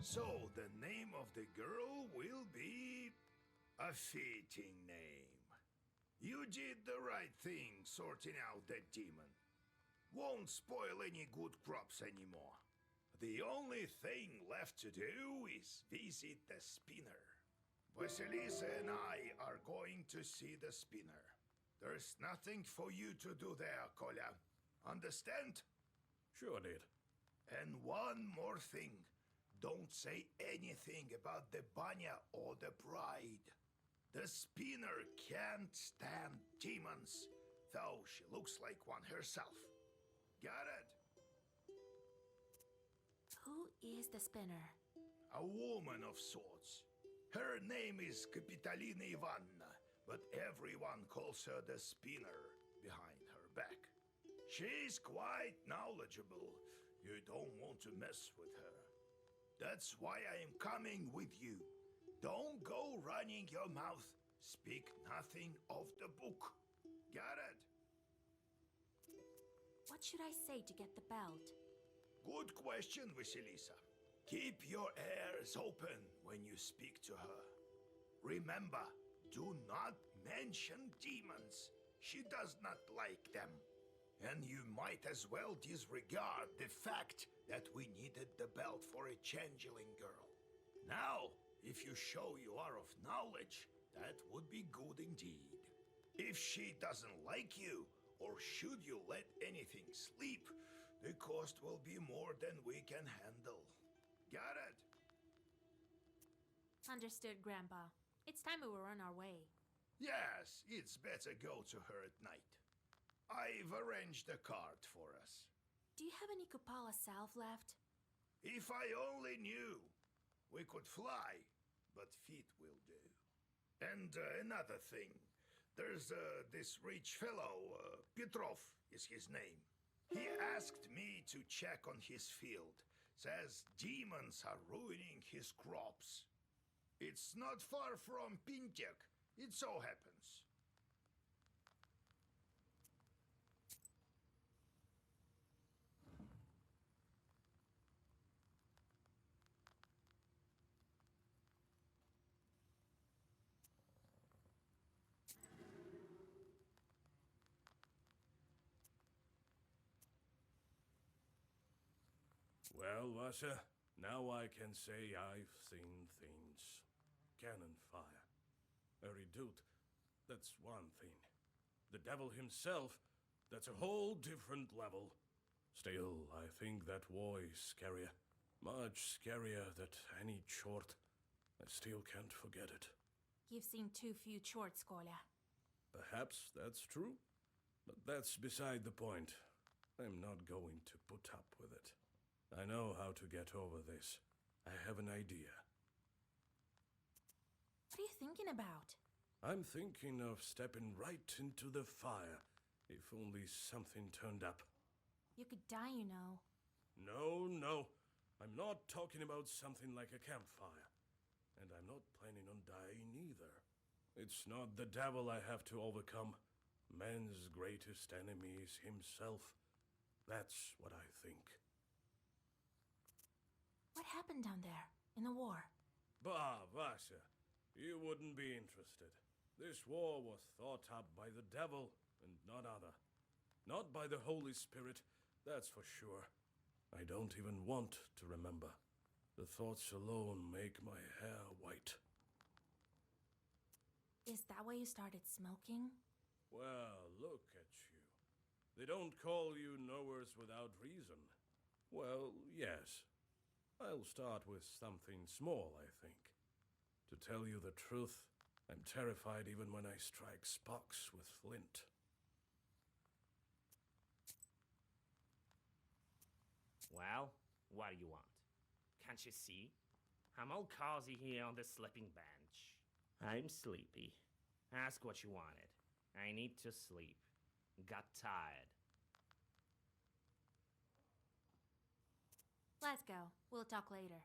So the name of the girl will be a fitting name. You did the right thing sorting out that demon. Won't spoil any good crops anymore. The only thing left to do is visit the spinner. Vasilisa and I are going to see the spinner. There's nothing for you to do there, Kolya. Understand? Sure did. And one more thing. Don't say anything about the Banya or the bride. The spinner can't stand demons, though she looks like one herself. Got it? Who is the spinner? A woman of sorts. Her name is Kapitalina Ivanna, but everyone calls her the spinner behind her back. She's quite knowledgeable. You don't want to mess with her. That's why I am coming with you. Don't go running your mouth. Speak nothing of the book. Got it? What should I say to get the belt? Good question, Vasilisa. Keep your ears open when you speak to her. Remember, do not mention demons. She does not like them. And you might as well disregard the fact that we needed the belt for a changeling girl. Now, if you show you are of knowledge, that would be good indeed. If she doesn't like you, or should you let anything slip, the cost will be more than we can handle. Got it? Understood, Grandpa. It's time we were on our way. Yes, it's better go to her at night. I've arranged a cart for us. Do you have any Kupala salve left? If I only knew. We could fly, but feet will do. And another thing. There's this rich fellow, Petrov is his name. He asked me to check on his field. Says demons are ruining his crops. It's not far from Pintek. It so happens. Well, Vasha, now I can say I've seen things. Cannon fire. A redoute, that's one thing. The devil himself, that's a whole different level. Still, I think that war is scarier. Much scarier than any chort. I still can't forget it. You've seen too few chorts, Kolya. Perhaps that's true, but that's beside the point. I'm not going to put up with it. I know how to get over this. I have an idea. What are you thinking about? I'm thinking of stepping right into the fire, if only something turned up. You could die, you know. No. I'm not talking about something like a campfire. And I'm not planning on dying either. It's not the devil I have to overcome. Man's greatest enemy is himself. That's what I think. What happened down there, in the war? Bah, Vasha, you wouldn't be interested. This war was thought up by the devil and none other. Not by the Holy Spirit, that's for sure. I don't even want to remember. The thoughts alone make my hair white. Is that why you started smoking? Well, look at you. They don't call you knowers without reason. Well, yes. I'll start with something small, I think. To tell you the truth, I'm terrified even when I strike sparks with flint. Well, what do you want? Can't you see? I'm all cozy here on the sleeping bench. I'm sleepy. Ask what you wanted. I need to sleep. Got tired. Let's go. We'll talk later.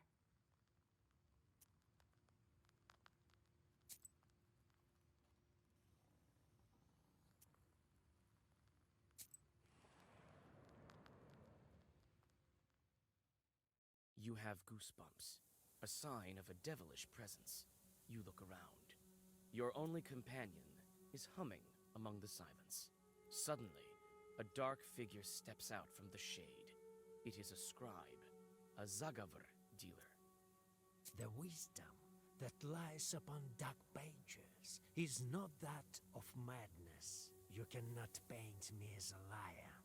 You have goosebumps. a sign of a devilish presence. You look around. Your only companion is humming among the silence. Suddenly, a dark figure steps out from the shade. It is a scribe, a Zagavr dealer. The wisdom that lies upon dark pages is not that of madness. You cannot paint me as a liar.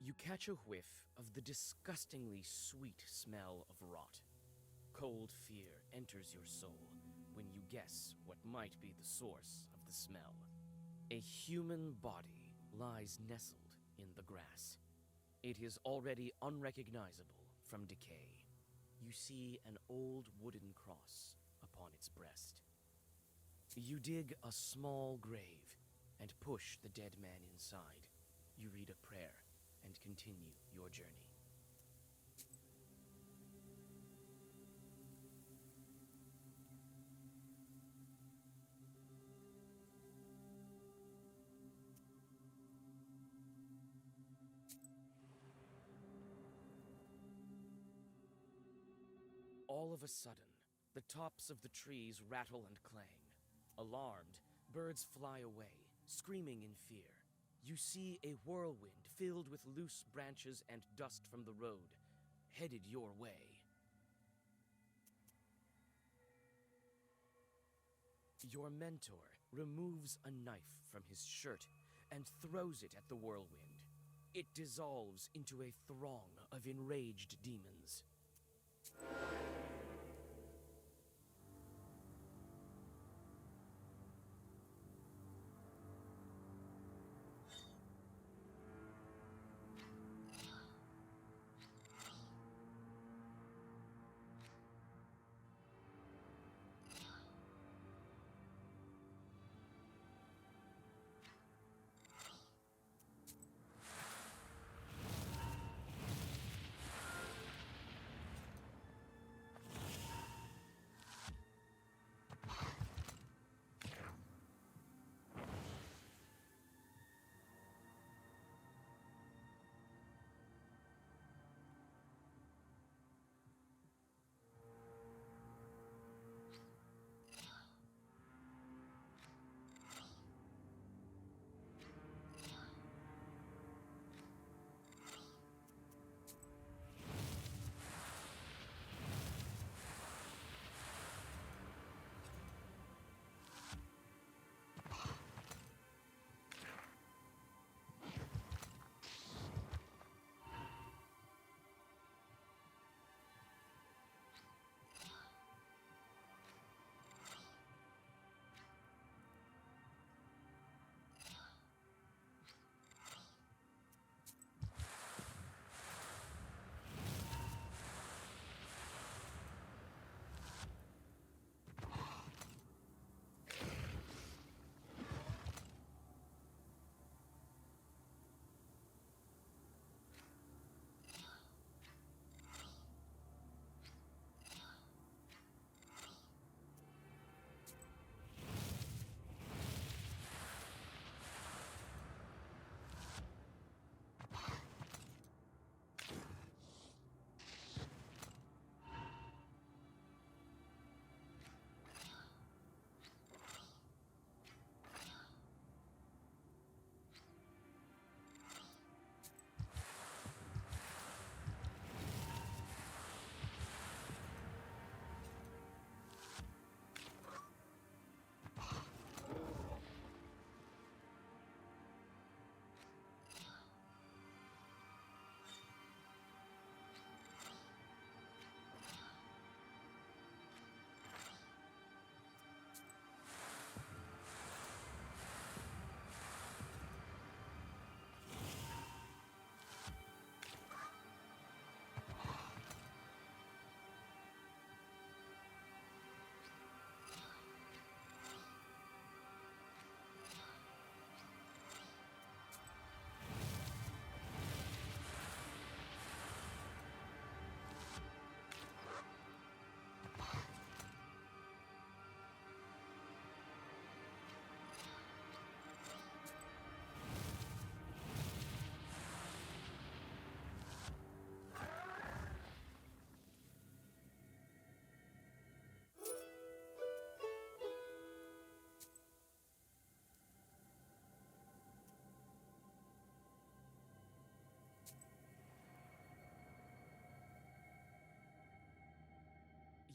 You catch a whiff of the disgustingly sweet smell of rot. Cold fear enters your soul when you guess what might be the source of the smell. A human body lies nestled in the grass. It is already unrecognizable from decay. You see an old wooden cross upon its breast. You dig a small grave and push the dead man inside. You read a prayer and continue your journey. All of a sudden, the tops of the trees rattle and clang. Alarmed, birds fly away, screaming in fear. You see a whirlwind filled with loose branches and dust from the road, headed your way. Your mentor removes a knife from his shirt and throws it at the whirlwind. It dissolves into a throng of enraged demons.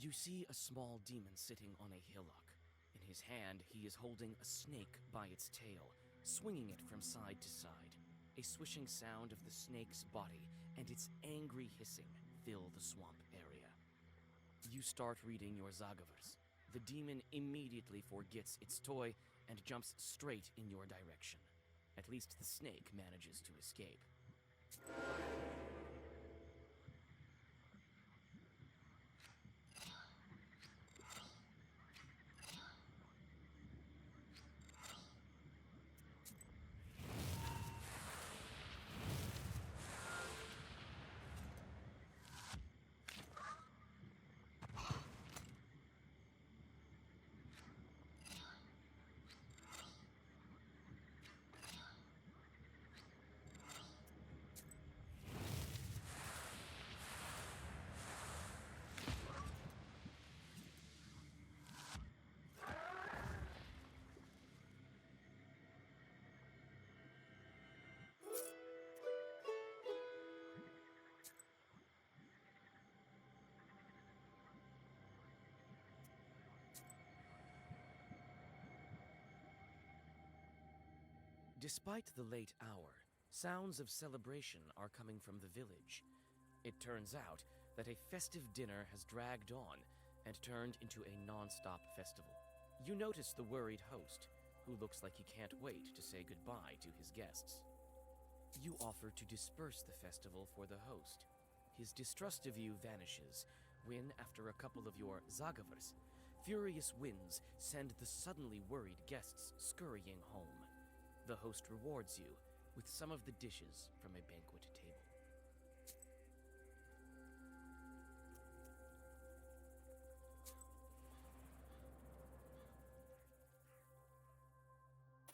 You see a small demon sitting on a hillock. In his hand, he is holding a snake by its tail, swinging it from side to side. A swishing sound of the snake's body and its angry hissing fill the swamp area. You start reading your Zagavers. The demon immediately forgets its toy and jumps straight in your direction. At least the snake manages to escape. Despite the late hour, sounds of celebration are coming from the village. It turns out that a festive dinner has dragged on and turned into a non-stop festival. You notice the worried host, who looks like he can't wait to say goodbye to his guests. You offer to disperse the festival for the host. His distrust of you vanishes when, after a couple of your Zagavers, furious winds send the suddenly worried guests scurrying home. The host rewards you with some of the dishes from a banquet table.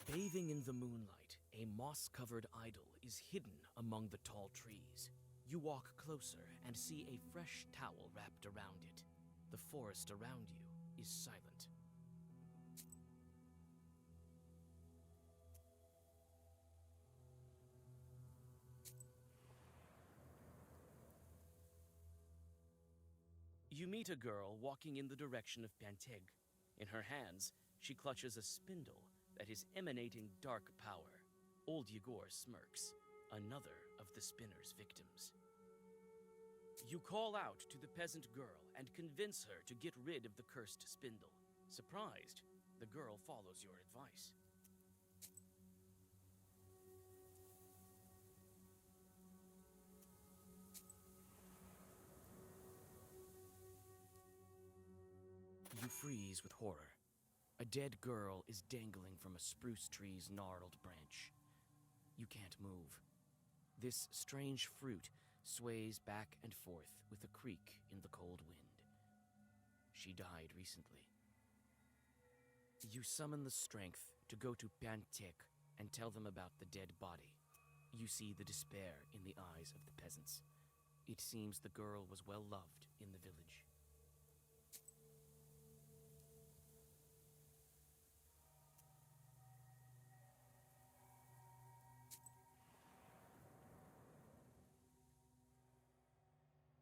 Bathing in the moonlight, a moss-covered idol is hidden among the tall trees. You walk closer and see a fresh towel wrapped around it. The forest around you is silent. You meet a girl walking in the direction of Panteg. In her hands, she clutches a spindle that is emanating dark power. Old Yegor smirks, another of the spinner's victims. You call out to the peasant girl and convince her to get rid of the cursed spindle. Surprised, the girl follows your advice. You freeze with horror. A dead girl is dangling from a spruce tree's gnarled branch. You can't move. This strange fruit sways back and forth with a creak in the cold wind. She died recently. You summon the strength to go to Panteg and tell them about the dead body. You see the despair in the eyes of the peasants. It seems the girl was well loved in the village.